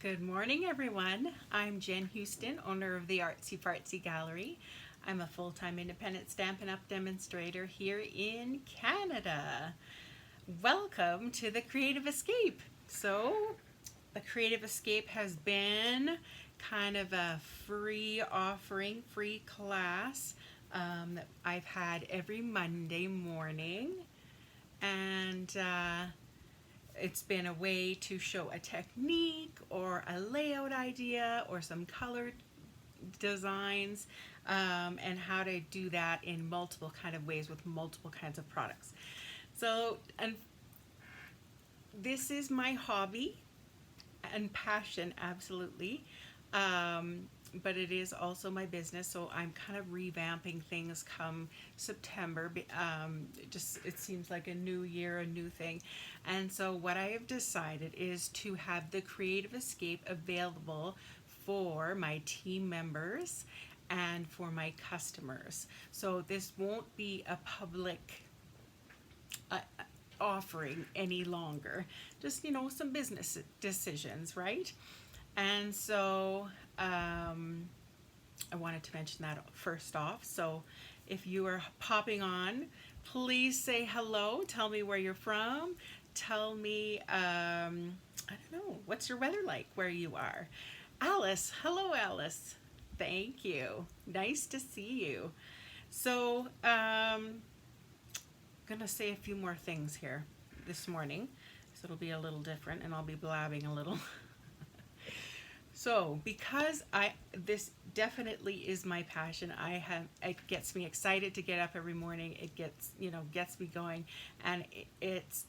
Good morning, everyone. I'm Jen Houston, owner of the Artsy Fartsy Gallery. I'm a full-time independent Stampin' Up! Demonstrator here in Canada. Welcome to the Creative Escape. So, the Creative Escape has been kind of a free offering, free class that I've had every Monday morning. And it's been a way to show a technique or a layout idea or some color designs, and how to do that in multiple kind of ways with multiple kinds of products. So, and this is my hobby and passion, absolutely. But it is also my business, so I'm kind of revamping things come September. It seems like a new year, a new thing. And so what I have decided is to have the Creative Escape available for my team members and for my customers. So this won't be a public offering any longer. Just, some business decisions, right? And so I wanted to mention that first off. So if you are popping on, please say hello. Tell me where you're from. Tell me, I don't know, what's your weather like where you are? Alice, hello Alice. Thank you. Nice to see you. So I'm gonna say a few more things here this morning. So it'll be a little different and I'll be blabbing a little. So, because this definitely is my passion, it gets me excited to get up every morning. It gets me going, and it's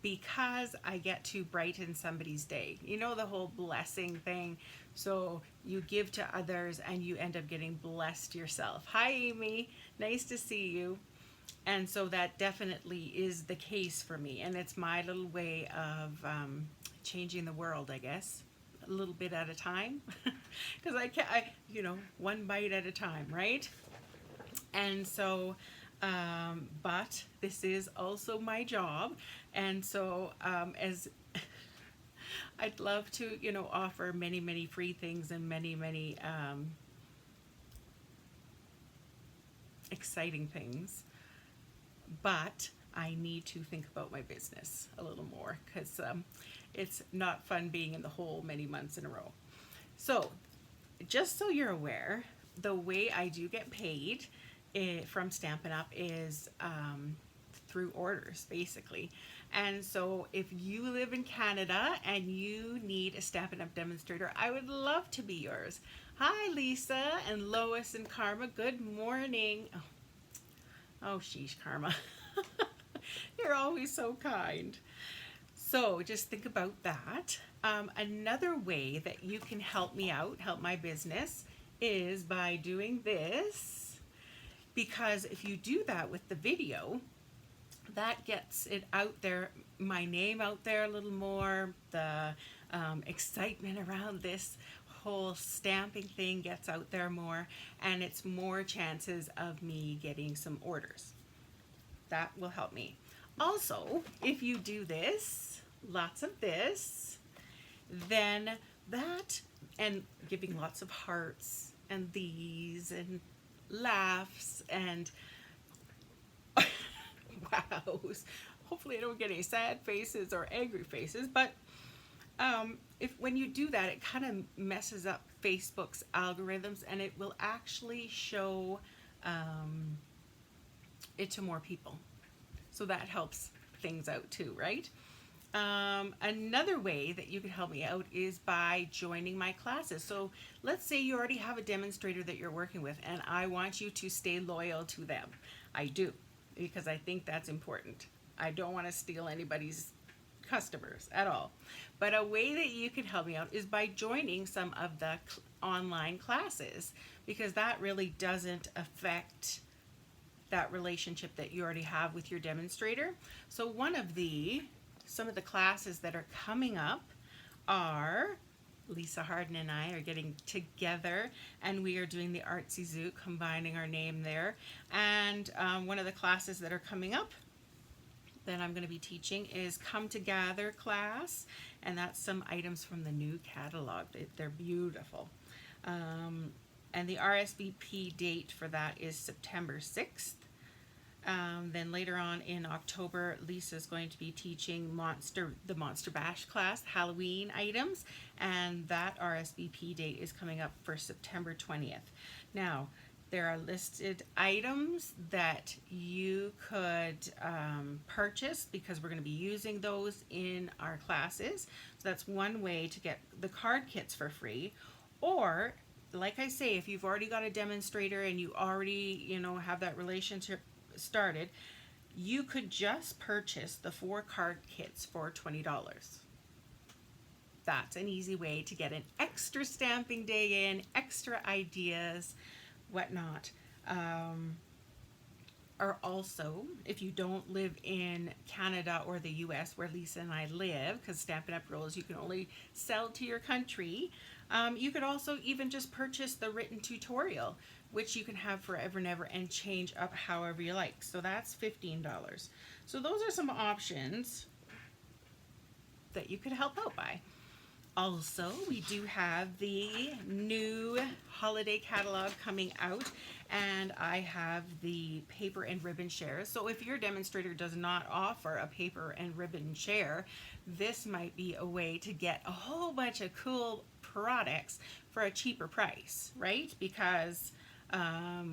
because I get to brighten somebody's day. You know, the whole blessing thing. So you give to others and you end up getting blessed yourself. Hi, Amy. Nice to see you. And so that definitely is the case for me, and it's my little way of changing the world, I guess. A little bit at a time, because one bite at a time, right? And so, but this is also my job, and so as I'd love to, offer many free things and many exciting things, but I need to think about my business a little more, because it's not fun being in the hole many months in a row. So, just so you're aware, the way I do get paid from Stampin' Up! Is through orders, basically. And so, if you live in Canada and you need a Stampin' Up! Demonstrator, I would love to be yours. Hi, Lisa and Lois and Karma. Good morning. Oh sheesh, Karma. You're always so kind. So just think about that. Another way that you can help me out, help my business, is by doing this. Because if you do that with the video, that gets it out there, my name out there a little more. The excitement around this whole stamping thing gets out there more, and it's more chances of me getting some orders. That will help me. Also, if you do this, lots of this, then that, and giving lots of hearts and these and laughs and wows. Hopefully I don't get any sad faces or angry faces, but when you do that, it kind of messes up Facebook's algorithms, and it will actually show it to more people. So that helps things out too, right? Another way that you can help me out is by joining my classes. So let's say you already have a demonstrator that you're working with, and I want you to stay loyal to them. I do, because I think that's important. I don't want to steal anybody's customers at all. But a way that you can help me out is by joining some of the online classes, because that really doesn't affect that relationship that you already have with your demonstrator. So some of the classes that are coming up are Lisa Harden and I are getting together, and we are doing the Artsy Zoo, combining our name there. And one of the classes that are coming up that I'm going to be teaching is Come to Gather class, and that's some items from the new catalog. They're beautiful. And the RSVP date for that is September 6th. Then later on in October, Lisa's going to be teaching the Monster Bash class, Halloween items, and that RSVP date is coming up for September 20th. Now, there are listed items that you could purchase because we're going to be using those in our classes. So that's one way to get the card kits for free. Or, like I say, if you've already got a demonstrator and you already, have that relationship started, you could just purchase the 4 card kits for $20. That's an easy way to get an extra stamping day in, extra ideas, whatnot. Or also, if you don't live in Canada or the US where Lisa and I live, because Stampin' Up! Rules you can only sell to your country, you could also even just purchase the written tutorial, which you can have forever and ever and change up however you like. So that's $15. So those are some options that you could help out by. Also, we do have the new holiday catalog coming out, and I have the paper and ribbon shares. So if your demonstrator does not offer a paper and ribbon share, this might be a way to get a whole bunch of cool products for a cheaper price, right? Because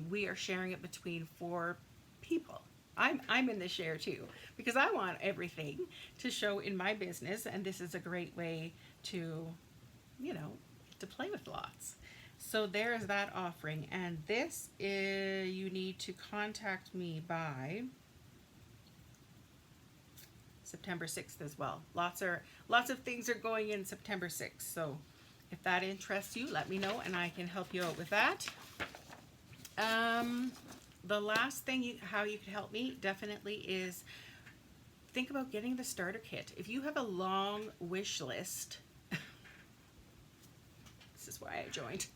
we are sharing it between 4 people. I'm in the share too, because I want everything to show in my business, and this is a great way to, to play with lots. So there's that offering, and this is, you need to contact me by September 6th as well. Lots of things are going in September 6th, so if that interests you, let me know and I can help you out with that. The last thing how you can help me definitely is think about getting the starter kit. If you have a long wish list, this is why I joined.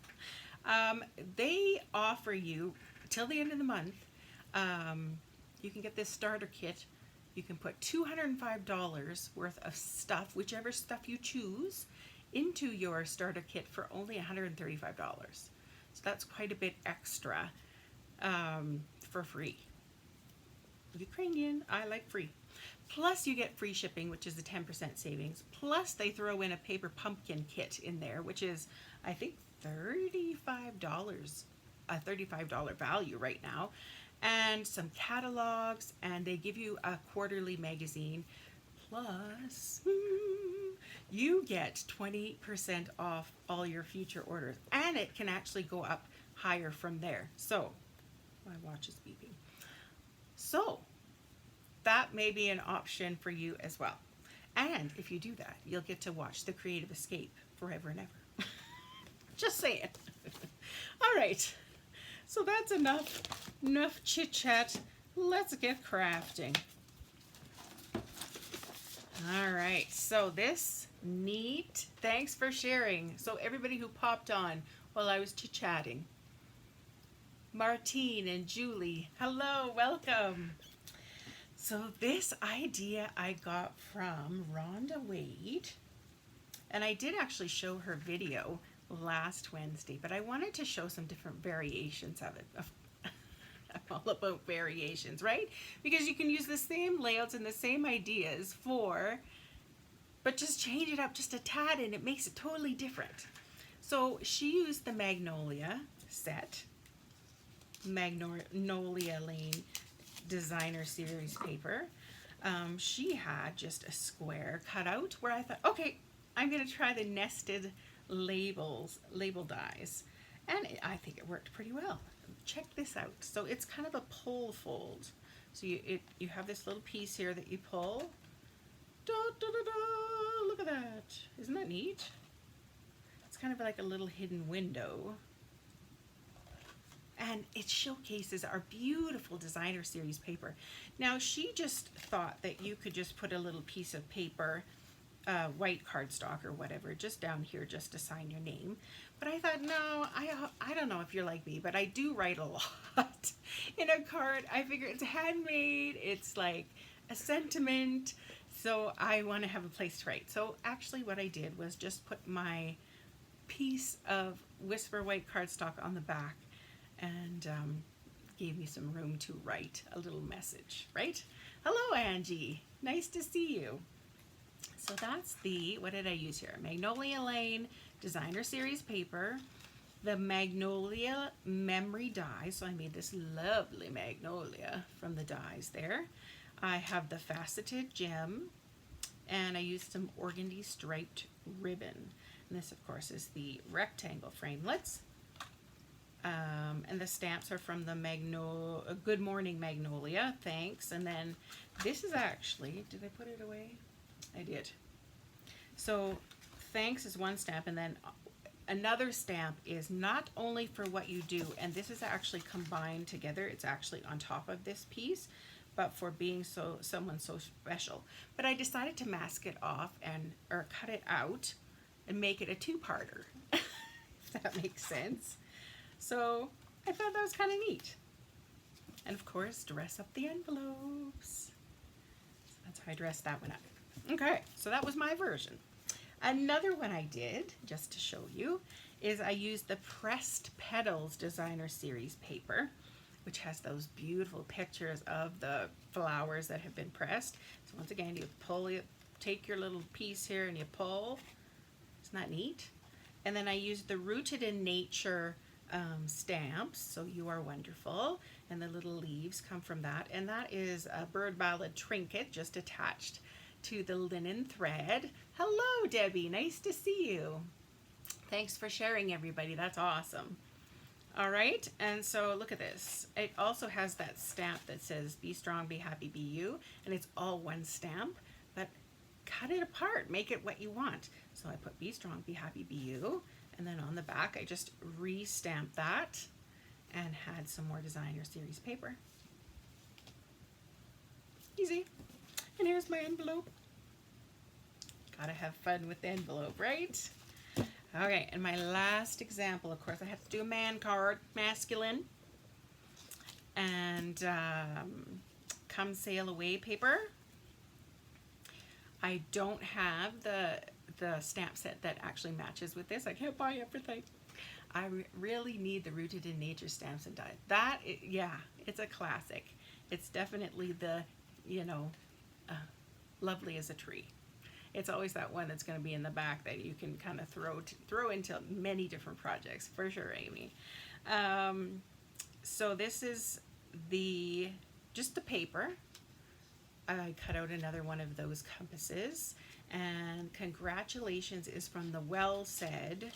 They offer you till the end of the month. You can get this starter kit. You can put $205 worth of stuff, whichever stuff you choose, into your starter kit for only $135. So that's quite a bit extra for free. Ukrainian, I like free. Plus you get free shipping, which is a 10% savings. Plus they throw in a paper pumpkin kit in there, which is, I think, $35, a $35 value right now. And some catalogs, and they give you a quarterly magazine. Plus, you get 20% off all your future orders, and it can actually go up higher from there. So, my watch is beeping. So, that may be an option for you as well. And if you do that, you'll get to watch The Creative Escape forever and ever. Just say it. All right. So that's enough chit chat. Let's get crafting. All right, so this neat, thanks for sharing. So everybody who popped on while I was chit-chatting. Martine and Julie, hello, welcome. So this idea I got from Rhonda Wade, and I did actually show her video last Wednesday, but I wanted to show some different variations of it. I'm all about variations, right? Because you can use the same layouts and the same ideas but just change it up just a tad and it makes it totally different. So she used the Magnolia set, Magnolia Lane Designer Series paper. She had just a square cut out where I thought, okay, I'm going to try the nested label dies. And I think it worked pretty well. Check this out. So it's kind of a pull fold. So you have this little piece here that you pull. Da, da, da, da. Look at that. Isn't that neat? It's kind of like a little hidden window. And it showcases our beautiful designer series paper. Now she just thought that you could just put a little piece of paper, white cardstock or whatever, just down here just to sign your name. But I thought, no, I don't know if you're like me, but I do write a lot in a card. I figure it's handmade. It's like a sentiment. So I want to have a place to write. So actually what I did was just put my piece of Whisper White cardstock on the back and gave me some room to write a little message, right? Hello, Angie. Nice to see you. So that's the, what did I use here? Magnolia Lane Designer Series paper, the Magnolia memory die. So I made this lovely magnolia from the dies there. I have the faceted gem, and I used some organdy striped ribbon. And this, of course, is the rectangle framelets. And the stamps are from the Good Morning Magnolia, thanks. And then this is actually, did I put it away? I did. So thanks is one stamp, and then another stamp is not only for what you do, and this is actually combined together. It's actually on top of this piece, but for being someone so special. But I decided to mask it off or cut it out and make it a two-parter, if that makes sense. So I thought that was kind of neat. And of course, dress up the envelopes. So that's how I dressed that one up. Okay, so that was my version. Another one I did, just to show you, is I used the Pressed Petals Designer Series paper, which has those beautiful pictures of the flowers that have been pressed. So once again, you pull it, take your little piece here and you pull. Isn't that neat? And then I used the Rooted in Nature stamps, So You Are Wonderful, and the little leaves come from that. And that is a bird ballad trinket just attached to the linen thread. Hello, Debbie. Nice to see you. Thanks for sharing, everybody. That's awesome. All right, and so look at this. It also has that stamp that says Be Strong, Be Happy, Be You, and it's all one stamp, but cut it apart, make it what you want. So I put Be Strong, Be Happy, Be You, and then on the back I just re-stamped that and had some more Designer Series paper. Easy. And here's my envelope. Gotta have fun with the envelope, right? Okay, and my last example, of course, I have to do a man card, masculine, and Come Sail Away paper. I don't have the stamp set that actually matches with this. I can't buy everything. I really need the Rooted in Nature stamps and die. Yeah, it's a classic. It's definitely the, lovely as a tree. It's always that one that's going to be in the back that you can kind of throw into many different projects, for sure, Amy. So this is just the paper. I cut out another one of those compasses, and congratulations is from the Well Said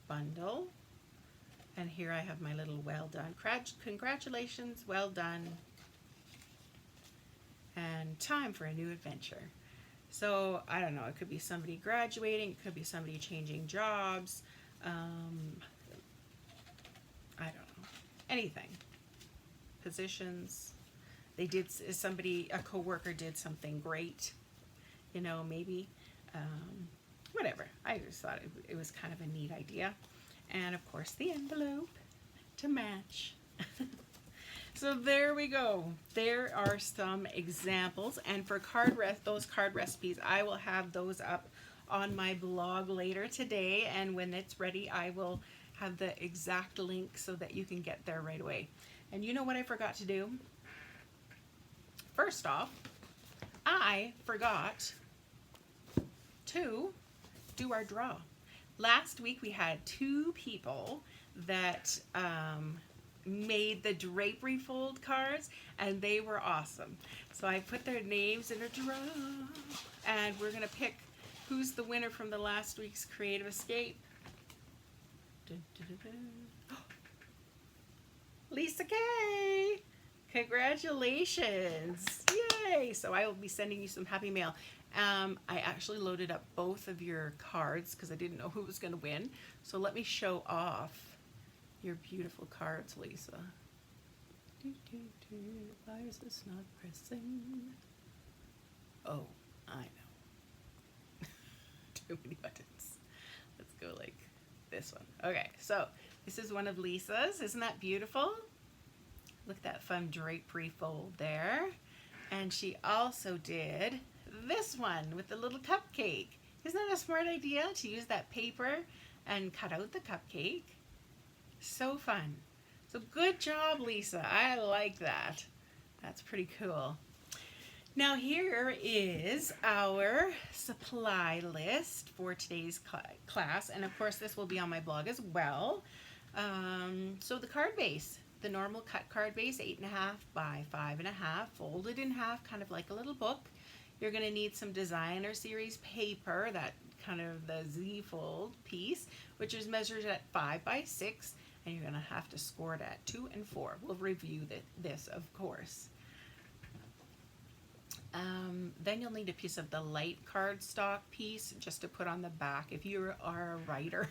bundle. And here I have my little well done. Congratulations, well done, and time for a new adventure. So I don't know, it could be somebody graduating, it could be somebody changing jobs, I don't know, anything. Positions. A coworker did something great, maybe, whatever. I just thought it was kind of a neat idea. And of course the envelope to match. So there we go. There are some examples, and for those card recipes, I will have those up on my blog later today, and when it's ready, I will have the exact link so that you can get there right away. And you know what I forgot to do? First off, I forgot to do our draw. Last week we had 2 people that made the drapery fold cards, and they were awesome. So I put their names in a draw, and we're gonna pick who's the winner from the last week's Creative Escape. Dun, dun, dun, dun. Lisa K! Congratulations! Yay! So I will be sending you some happy mail. I actually loaded up both of your cards because I didn't know who was gonna win. So let me show off your beautiful cards, Lisa. Why is this not pressing? Oh, I know. Too many buttons. Let's go like this one. Okay, so this is one of Lisa's. Isn't that beautiful? Look at that fun drapery fold there. And she also did this one with the little cupcake. Isn't that a smart idea to use that paper and cut out the cupcake? So fun. So good job, Lisa. I like that. That's pretty cool. Now here is our supply list for today's class, and of course this will be on my blog as well. So the card base, the normal cut card base, 8.5 by 5.5, folded in half, kind of like a little book. You're going to need some designer series paper, that kind of the Z-fold piece, which is measured at 5 by 6, and you're going to have to score it at 2 and 4. We'll review this, of course. Then you'll need a piece of the light cardstock piece just to put on the back if you are a writer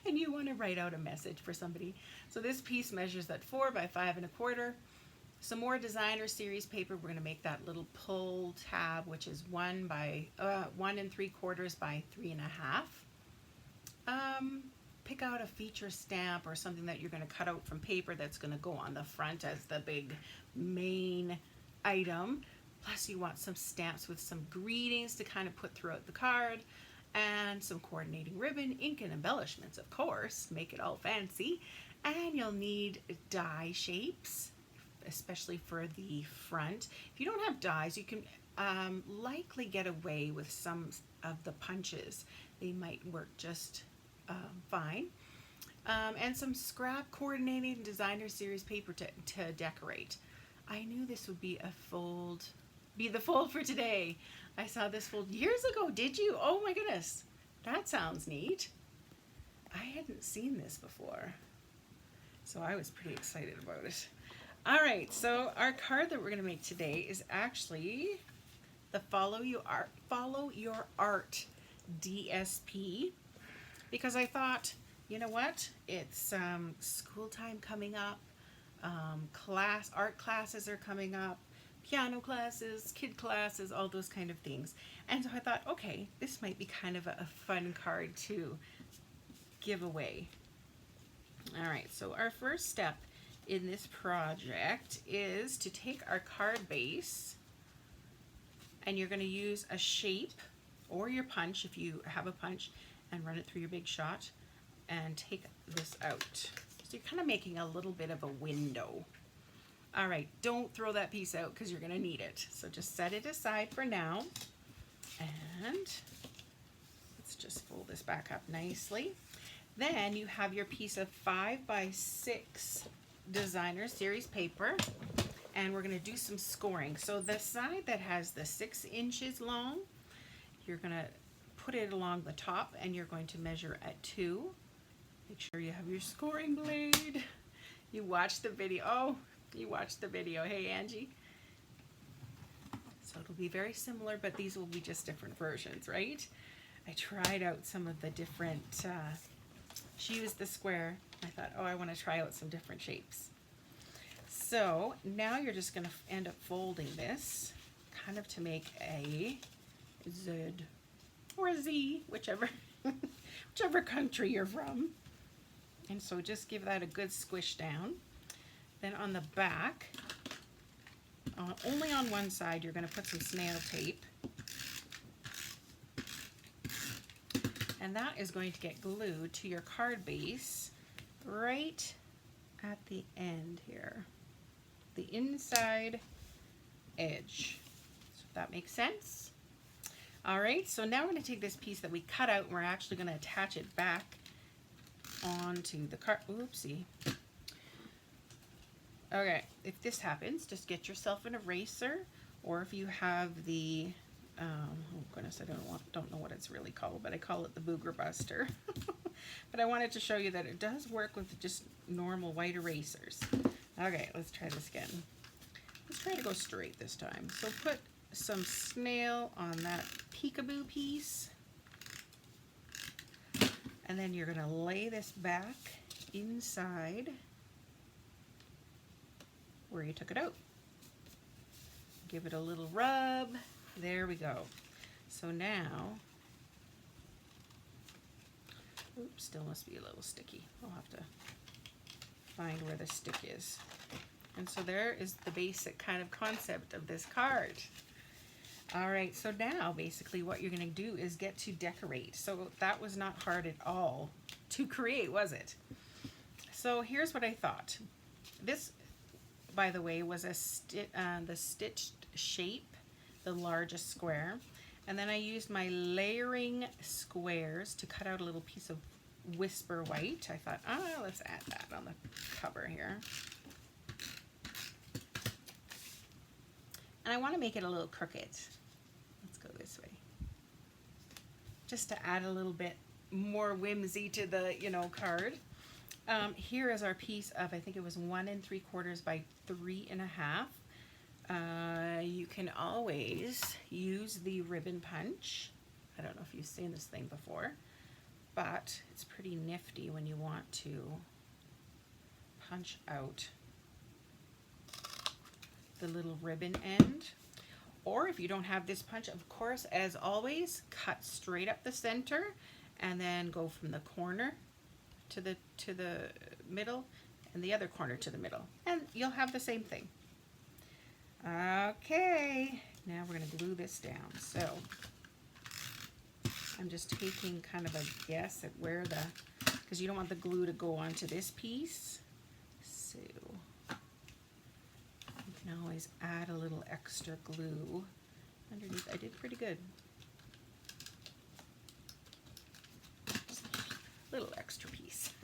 and you want to write out a message for somebody. So this piece measures at 4 by 5 1/4. Some more designer series paper. We're going to make that little pull tab, which is 1 3/4 by 3.5. Pick out a feature stamp or something that you're going to cut out from paper that's going to go on the front as the big main item. Plus you want some stamps with some greetings to kind of put throughout the card, and some coordinating ribbon, ink, and embellishments, of course, make it all fancy. And you'll need die shapes, especially for the front. If you don't have dies, you can likely get away with some of the punches. They might work just fine. And some scrap coordinating designer series paper to decorate. I knew this would be the fold for today. I saw this fold years ago. Did you? Oh my goodness. That sounds neat. I hadn't seen this before, so I was pretty excited about it. All right, so our card that we're going to make today is actually the Follow Your Art DSP, because I thought, you know what? It's school time coming up. Art classes are coming up, piano classes, kid classes, all those kind of things. And so I thought, okay, this might be kind of a fun card to give away. All right, so our first step in this project is to take our card base, and you're going to use a shape or your punch, if you have a punch, and run it through your big shot and take this out. So you're kind of making a little bit of a window. All right, don't throw that piece out because you're going to need it. So just set it aside for now. And let's just fold this back up nicely. Then you have your piece of 5 by 6 designer series paper, and we're going to do some scoring. So the side that has the 6 inches long, you're going to put it along the top, and you're going to measure at 2. Make sure you have your scoring blade. You watched the video. Oh, you watched the video. Hey, Angie. So it'll be very similar, but these will be just different versions, right? I tried out some of the different, she used the square. I thought, oh, I want to try out some different shapes. So now you're just going to end up folding this kind of to make a Z or a Z, whichever country you're from. And so just give that a good squish down. Then on the back, only on one side, you're going to put some snail tape. And that is going to get glued to your card base right at the end here, the inside edge. So if that makes sense. All right, so now we're going to take this piece that we cut out and we're actually going to attach it back onto the card. Oopsie. Okay, if this happens, just get yourself an eraser, or if you have the, oh goodness, I don't know what it's really called, but I call it the Booger Buster. But I wanted to show you that it does work with just normal white erasers. Okay, let's try this again. Let's try to go straight this time. So put some snail on that peekaboo piece, and then you're going to lay this back inside where you took it out. Give it a little rub. There we go. So now, oops, still must be a little sticky. I'll have to find where the stick is. And so there is the basic kind of concept of this card. All right, so now basically what you're going to do is get to decorate. So that was not hard at all to create, was it? So here's what I thought. This, by the way, was the stitched shape, the largest square. And then I used my layering squares to cut out a little piece of Whisper White. I thought, let's add that on the cover here. And I want to make it a little crooked. Let's go this way. Just to add a little bit more whimsy to the, card. Here is our piece of, I think it was 1 3/4 by 3.5. You can always use the ribbon punch. I don't know if you've seen this thing before, but it's pretty nifty when you want to punch out the little ribbon end. Or if you don't have this punch, of course, as always, cut straight up the center and then go from the corner to the middle and the other corner to the middle, and you'll have the same thing. Okay, now we're going to glue this down. So I'm just taking kind of a guess at where because you don't want the glue to go onto this piece. So you can always add a little extra glue underneath. I did pretty good. Just a little extra piece.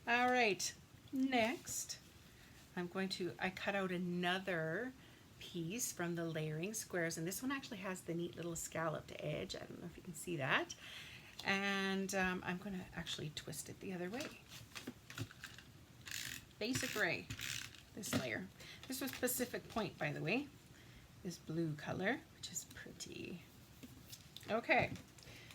All right, next I cut out another piece from the layering squares, and this one actually has the neat little scalloped edge. I don't know if you can see that. And I'm going to actually twist it the other way. Basic Ray, this layer. This was Pacific Point, by the way, this blue color, which is pretty. Okay,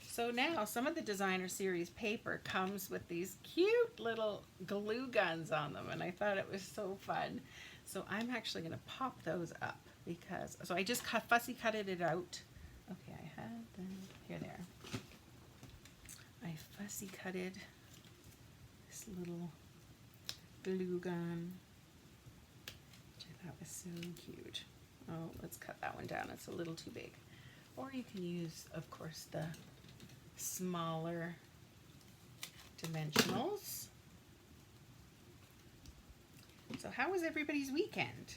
so now some of the Designer Series paper comes with these cute little glue guns on them, and I thought it was so fun. So I'm actually going to pop those up because, so I just fussy cutted it out. Okay, I had them, here they are. I fussy cutted this little glue gun, which I thought was so cute. Oh, let's cut that one down, it's a little too big. Or you can use, of course, the smaller dimensionals. So how was everybody's weekend?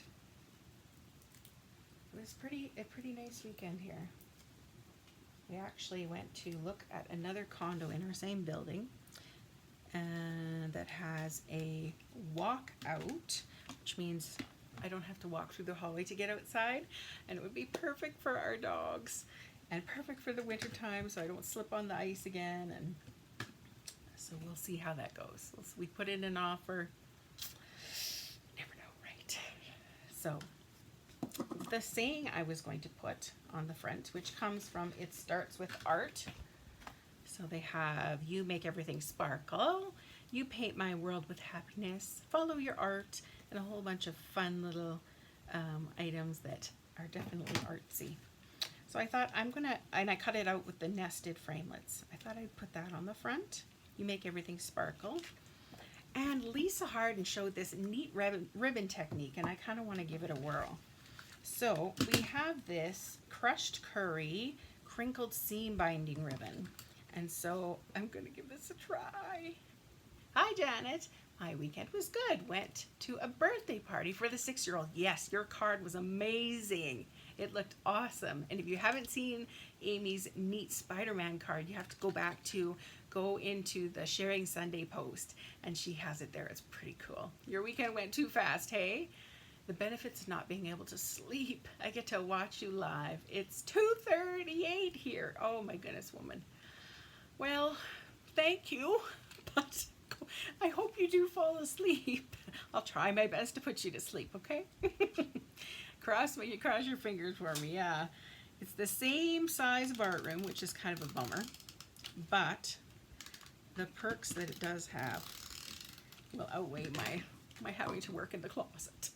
It was a pretty nice weekend here. We actually went to look at another condo in our same building, and that has a walkout, which means I don't have to walk through the hallway to get outside, and it would be perfect for our dogs and perfect for the winter time so I don't slip on the ice again. And so we'll see how that goes. We put in an offer. Never know, right? So the saying I was going to put on the front, which comes from It Starts With Art. So they have, you make everything sparkle, you paint my world with happiness, follow your art, and a whole bunch of fun little items that are definitely artsy. So I thought and I cut it out with the nested framelits. I thought I'd put that on the front. You make everything sparkle. And Lisa Harden showed this neat ribbon technique, and I kind of want to give it a whirl. So we have this crushed curry crinkled seam binding ribbon. And so I'm going to give this a try. Hi, Janet. My weekend was good. Went to a birthday party for the 6-year-old. Yes, your card was amazing. It looked awesome. And if you haven't seen Amy's neat Spider-Man card, you have to go into the Sharing Sunday post, and she has it there. It's pretty cool. Your weekend went too fast, hey? The benefits of not being able to sleep. I get to watch you live. It's 2:38 here. Oh my goodness, woman. Well, thank you, but I hope you do fall asleep. I'll try my best to put you to sleep, okay? Cross your fingers for me, yeah. It's the same size of art room, which is kind of a bummer, but the perks that it does have will outweigh my having to work in the closet.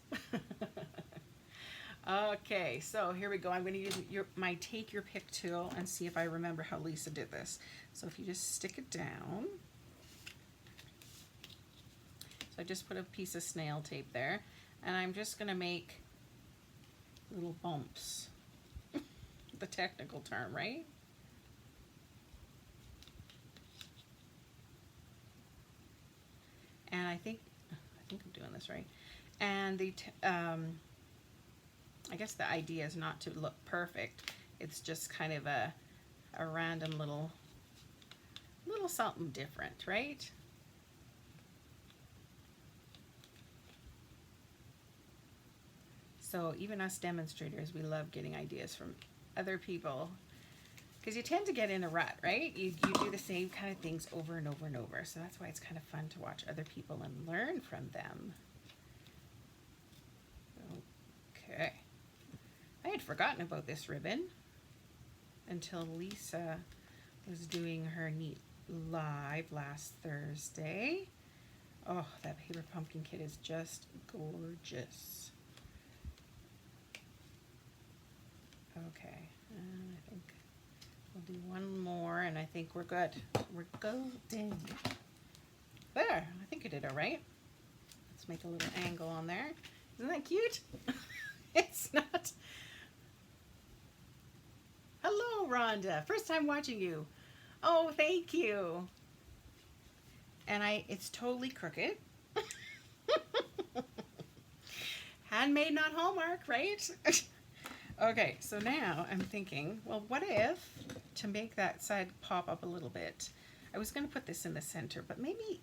Okay, so here we go. I'm going to use my Take Your Pick tool and see if I remember how Lisa did this. So if you just stick it down. So I just put a piece of snail tape there, and I'm just going to make little bumps. The technical term, right? And I think I'm doing this right. And I guess the idea is not to look perfect. It's just kind of a random little something different, right? So even us demonstrators, we love getting ideas from other people, because you tend to get in a rut, right? You do the same kind of things over and over and over. So that's why it's kind of fun to watch other people and learn from them. Okay. I had forgotten about this ribbon until Lisa was doing her neat live last Thursday. Oh, that paper pumpkin kit is just gorgeous. Okay, and I think we'll do one more, and I think we're good. We're golden. There, I think I did all right. Let's make a little angle on there. Isn't that cute? It's not. Hello, Rhonda. First time watching you. Oh, thank you. And it's totally crooked. Handmade, not Hallmark, right? Okay, so now I'm thinking, well, what if, to make that side pop up a little bit, I was going to put this in the center, but maybe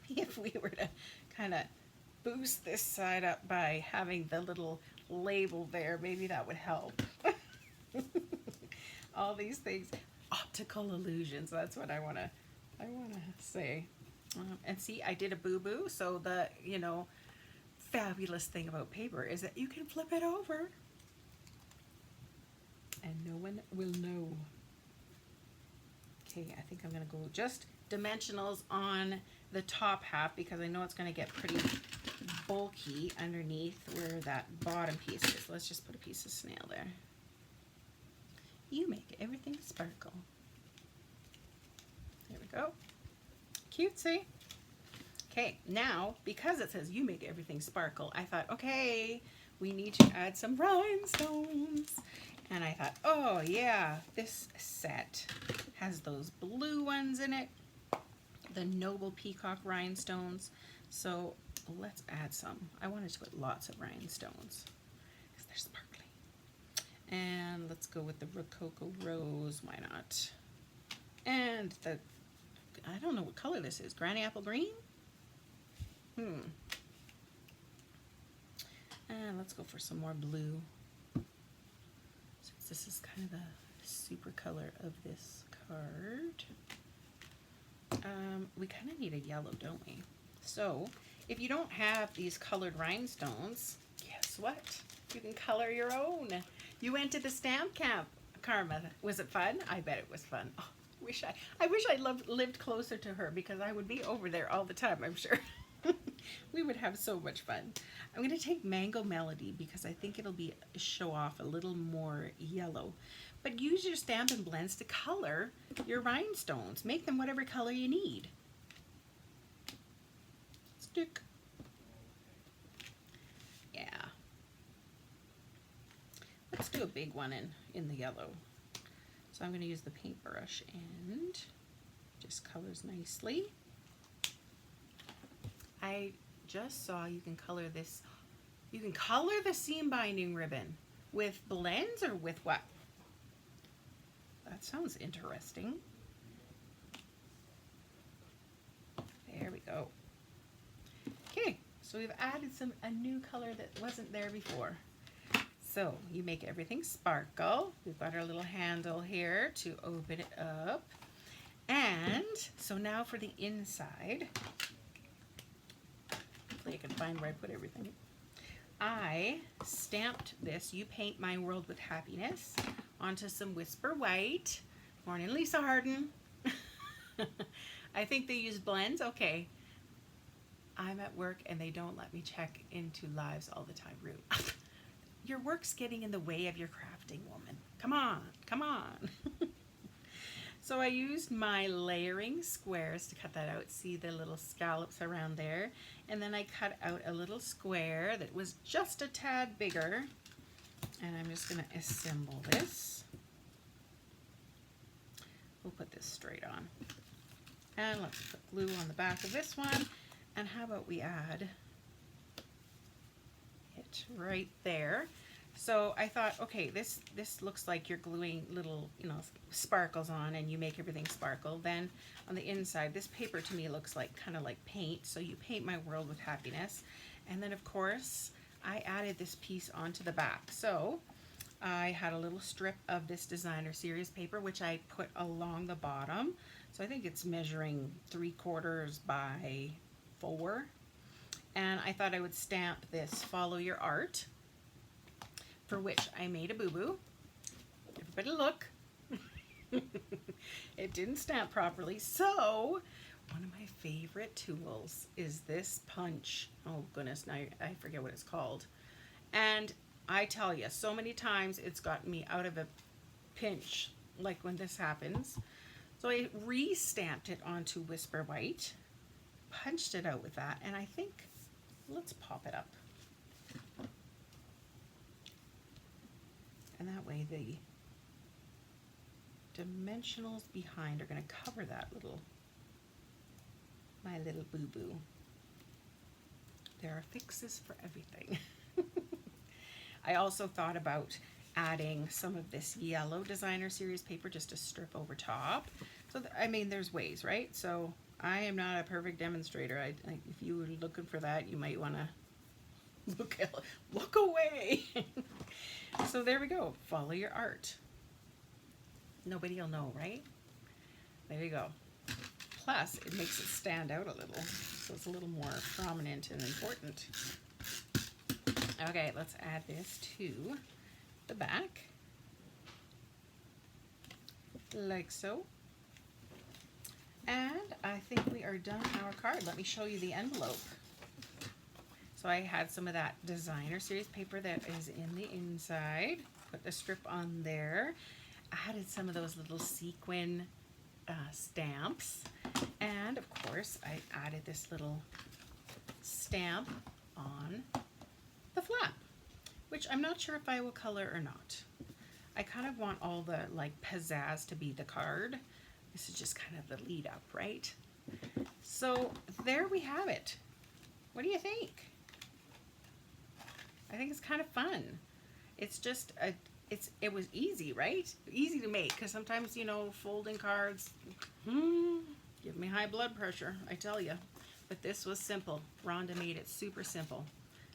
if we were to kind of boost this side up by having the little label there, maybe that would help. All these things, optical illusions, that's what I want to say. And see, I did a boo-boo, so the, fabulous thing about paper is that you can flip it over and no one will know. Okay, I think I'm going to go just dimensionals on the top half, because I know it's going to get pretty bulky underneath where that bottom piece is. Let's just put a piece of snail there. You make everything sparkle. There we go. Cutesy. Okay, now, because it says you make everything sparkle, I thought, okay, we need to add some rhinestones. And I thought, oh yeah, this set has those blue ones in it, the Noble Peacock rhinestones. So let's add some. I wanted to put lots of rhinestones because they're sparkly. And let's go with the Rococo Rose, why not? And I don't know what color this is, Granny Apple Green? And let's go for some more blue. Since this is kind of the super color of this card. We kind of need a yellow, don't we? So, if you don't have these colored rhinestones, guess what? You can color your own. You went to the stamp camp, Karma. Was it fun? I bet it was fun. Oh, I wish I lived closer to her, because I would be over there all the time, I'm sure. We would have so much fun. I'm going to take Mango Melody because I think it'll show off a little more yellow. But use your Stampin' blends to color your rhinestones. Make them whatever color you need. Stick. Yeah. Let's do a big one in the yellow. So I'm going to use the paintbrush and just colors nicely. I just saw you can color this. You can color the seam binding ribbon with blends, or with what? That sounds interesting. There we go. Okay, so we've added a new color that wasn't there before. So you make everything sparkle. We've got our little handle here to open it up. And so now for the inside. Hopefully I can find where I put everything. I stamped this, You Paint My World with Happiness, onto some Whisper White. Morning, Lisa Harden. I think they use blends. Okay. I'm at work and they don't let me check into lives all the time. Rude. Your work's getting in the way of your crafting, woman. Come on, come on. So I used my layering squares to cut that out. See the little scallops around there? And then I cut out a little square that was just a tad bigger. And I'm just going to assemble this. We'll put this straight on. And let's put glue on the back of this one. And how about we add it right there. So I thought, okay, this looks like you're gluing little, sparkles on, and you make everything sparkle. Then on the inside, this paper to me looks like kind of like paint. So you paint my world with happiness. And then of course, I added this piece onto the back. So I had a little strip of this designer series paper, which I put along the bottom. So I think it's measuring 3/4 by 4. And I thought I would stamp this "Follow Your Art," for which I made a boo-boo. Everybody look. It didn't stamp properly. So one of my favorite tools is this punch. Oh goodness, now I forget what it's called. And I tell you, so many times it's gotten me out of a pinch, like when this happens. So I re-stamped it onto Whisper White, punched it out with that, and I think, let's pop it up. And that way the dimensionals behind are going to cover that my little boo-boo. There are fixes for everything. I also thought about adding some of this yellow designer series paper, just a strip over top. So I mean, there's ways, right? So I am not a perfect demonstrator. If you were looking for that, you might want to look away. So there we go. Follow your art. Nobody will know, right? There you go. Plus, it makes it stand out a little, so it's a little more prominent and important. Okay, let's add this to the back, like so. And I think we are done our card. Let me show you the envelope. So I had some of that designer series paper that is in the inside. Put the strip on there. Added some of those little sequin stamps. And of course, I added this little stamp on the flap, which I'm not sure if I will color or not. I kind of want all the pizzazz to be the card. This is just kind of the lead up, right? So there we have it. What do you think? I think it's kind of fun. It's just it was easy, right? Easy to make, because sometimes, folding cards, give me high blood pressure, I tell you. But this was simple. Rhonda made it super simple.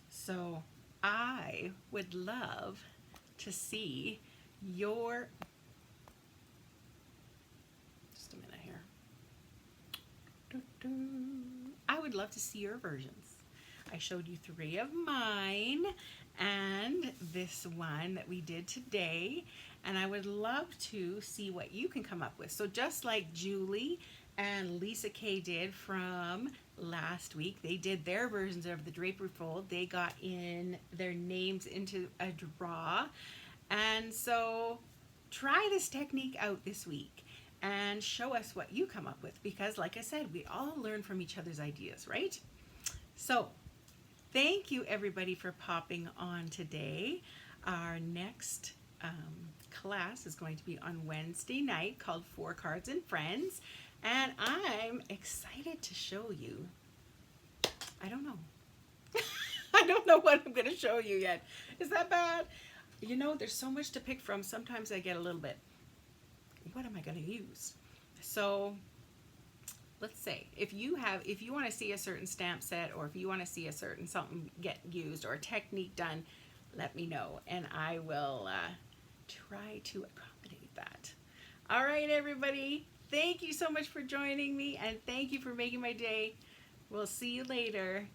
So I would love to see your, just a minute here. I would love to see your versions. I showed you 3 of mine and this one that we did today, and I would love to see what you can come up with. So just like Julie and Lisa K did from last week, they did their versions of the drapery fold. They got in their names into a draw. And so try this technique out this week and show us what you come up with, because like I said, we all learn from each other's ideas, right? So thank you everybody for popping on today. Our next class is going to be on Wednesday night, called 4 Cards and Friends. And I'm excited to show you. I don't know. I don't know what I'm going to show you yet. Is that bad? There's so much to pick from. Sometimes I get a little bit, what am I going to use? So let's say if you want to see a certain stamp set, or if you want to see a certain something get used or a technique done, let me know, and I will try to accommodate that. All right, everybody. Thank you so much for joining me, and thank you for making my day. We'll see you later.